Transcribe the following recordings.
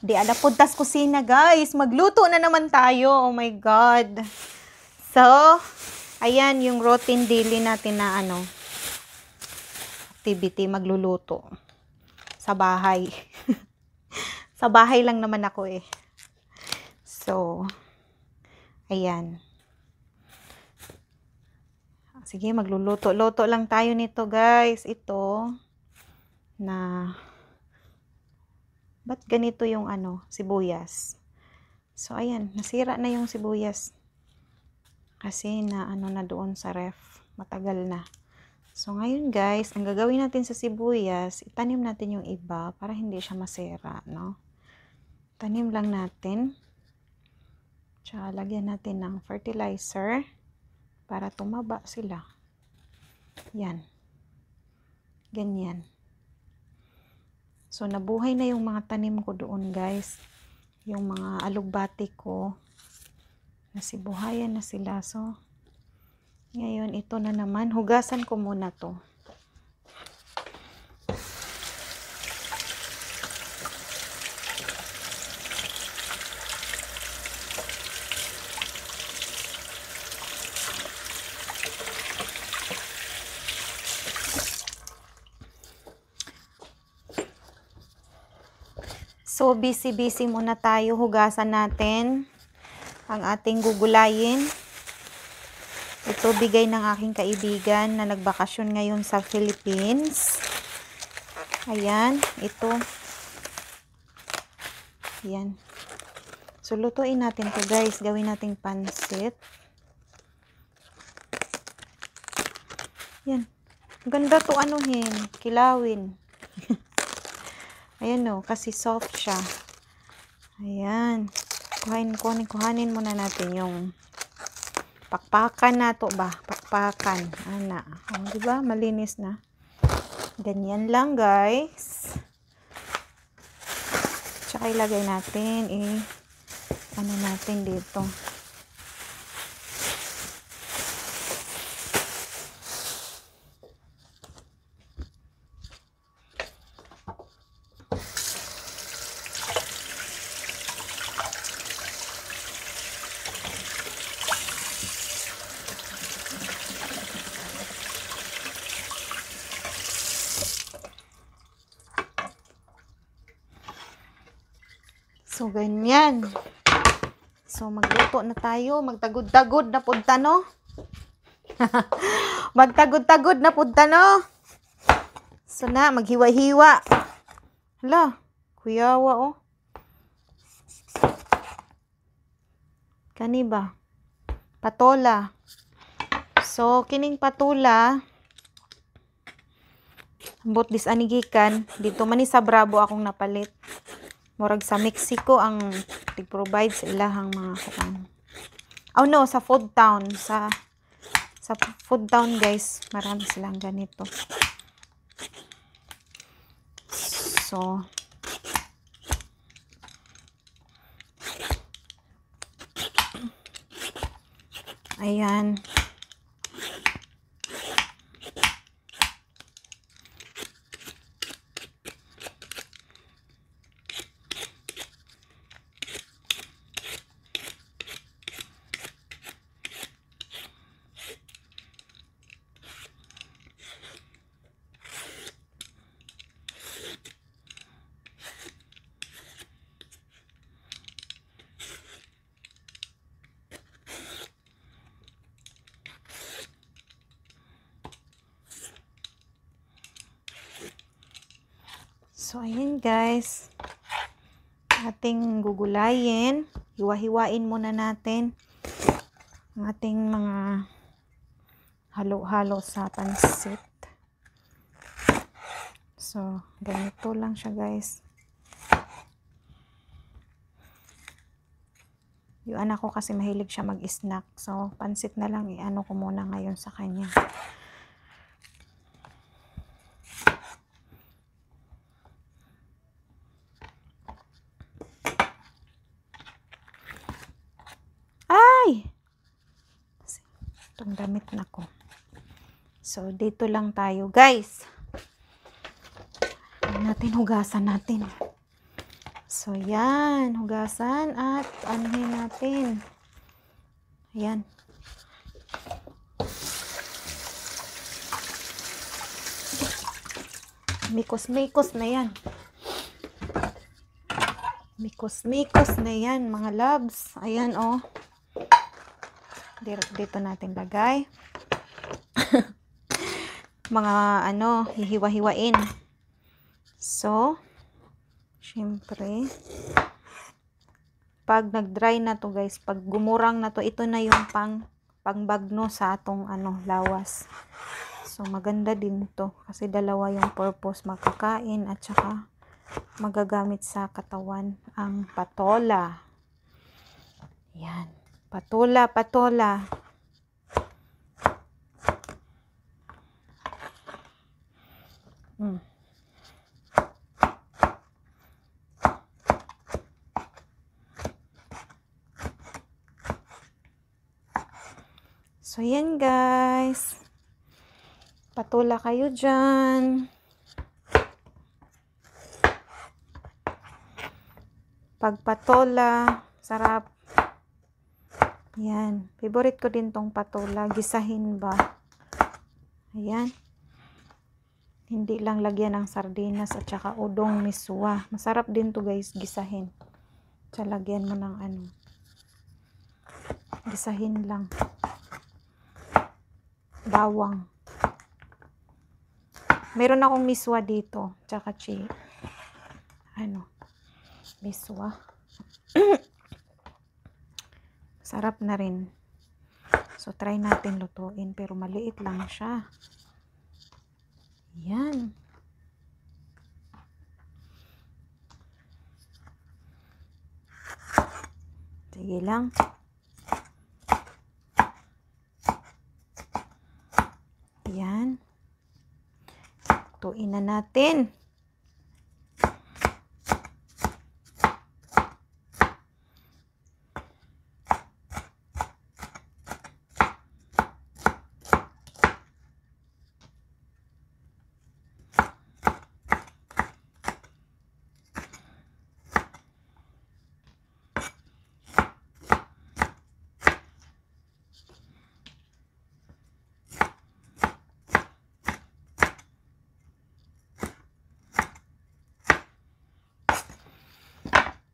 Di ala puntas kusina, guys. Magluto na naman tayo. Oh my God. So, ayan yung routine daily natin na activity, magluluto. Sa bahay. Sa bahay lang naman ako eh. So, ayan. Sige, magluluto-luto lang tayo nito, guys. Ito, ba't ganito yung sibuyas? So, ayan, nasira na yung sibuyas. Kasi na doon sa ref. Matagal na. So, ngayon guys, ang gagawin natin sa sibuyas, itanim natin yung iba para hindi siya masira, no? Tanim lang natin. Tsaka lagyan natin ng fertilizer para tumaba sila. Yan. Ganyan. So, nabuhay na yung mga tanim ko doon, guys. Yung mga alugbati ko. Nasibuhayan na sila. So, ngayon, ito na naman. Hugasan ko muna to. So, busy-busy muna tayo. Hugasan natin ang ating gugulayin. Ito, bigay ng aking kaibigan na nagbakasyon ngayon sa Philippines. Ayan, ito. Ayan. So, lutuin natin to, guys. Gawin nating pansit. Yan. Ganda to kilawin. Ayan o, kasi soft siya. Ayan. Kuhanin muna natin yung pakpakan na to ba? Pakpakan. Ana. O, diba? Malinis na. Ganyan lang, guys. Tsaka ilagay natin, natin dito. So, ganyan. So, magluto na tayo. Magtagod-tagod na punta, no? Magtagod-tagod na punta, no? So, maghiwa-hiwa. Hala, kuyawa, oh. Kani ba? Patola. So, kining patola, ambot dis anigikan, dito man ni sa Bravo akong napalit. Murag sa Mexico ang tig-provide sa ilahang mga kuan. Oh no, sa Food Town. Sa Food Town, guys, marami silang ganito. So, ayan. So, ayan guys. Ating gugulayin. Hiwa-hiwain muna natin ang ating mga halo-halo sa pansit. So, ganito lang siya, guys. Yung anak ko kasi mahilig siya mag-snack. So, pansit na lang ko muna ngayon sa kanya. Ay! Itong damit na ko. So, dito lang tayo, guys. Hugasan natin. So, yan. Hugasan at anuhin natin. Ayan. Mikos-mikos na yan. Mikos-mikos na yan, mga loves. Ayan, oh. Dito natin lagay. Mga, hihiwa-hiwain. So, syempre, pag nag-dry na to guys, pag gumurang na to, ito na yung pangbagno sa atong lawas. So maganda din to kasi dalawa yung purpose, makakain at saka magagamit sa katawan ang patola. Yan, patola. So, yan guys. Patola kayo dyan. Pag patola, sarap. Yan. Favorite ko din tong patola. Gisahin ba? Ayan. Hindi lang lagyan ng sardinas at saka udong miswa. Masarap din to guys, gisahin. Tsaka lagyan mo ng gisahin lang. Bawang. Meron akong miswa dito. Tsaka miswa. Sarap na rin. So, try natin lutuin. Pero maliit lang siya. Yan. Sige lang. Yan. Lutuin na natin.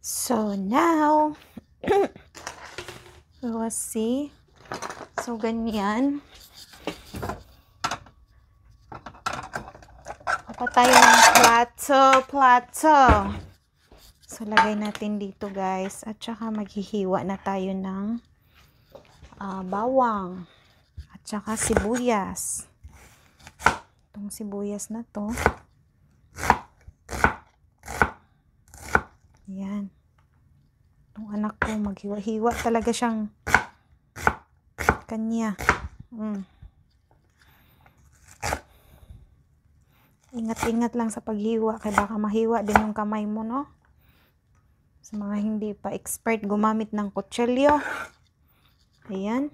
So, now, we'll see. So, ganyan. Dapat tayo ng plato. So, lagay natin dito, guys. At saka, maghihiwa na tayo ng bawang. At saka, sibuyas. Itong sibuyas na to. Ayan. Itong anak ko, maghiwa-hiwa talaga siyang kanya. Ingat-ingat lang sa paghiwa, kaya baka mahiwa din yung kamay mo, no? Sa mga hindi pa expert gumamit ng kutsilyo. Ayan.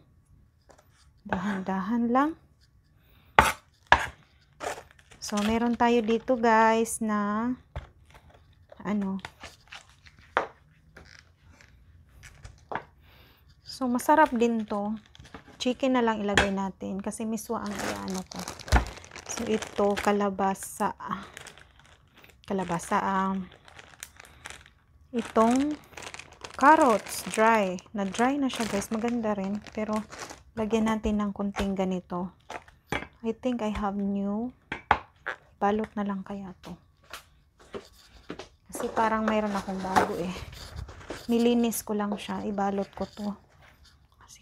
Dahan-dahan lang. So, meron tayo dito, guys, na so, masarap din to. Chicken na lang ilagay natin kasi miswa ang ko. So, ito, kalabasa. Itong carrots, dry. Na-dry na siya, guys. Maganda rin. Pero, lagyan natin ng kunting ganito. I think I have new. Balot na lang kaya to. Kasi parang mayroon akong bago eh. Nilinis ko lang siya. Ibalot ko to.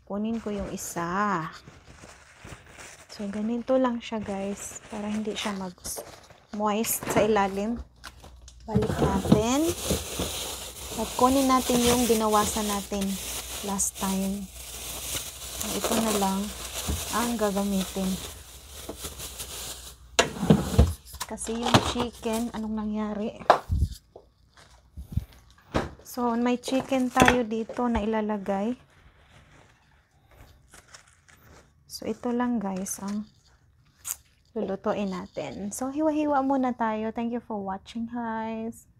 Kunin ko yung isa. So, ganito lang siya, guys. Para hindi siya mag-moist sa ilalim. Balik natin. At kunin natin yung binawasan natin last time. So, ito na lang ang gagamitin. Kasi yung chicken, anong nangyari? So, may chicken tayo dito na ilalagay. So, ito lang guys ang lulutuin natin. So, hiwa-hiwa muna tayo. Thank you for watching guys.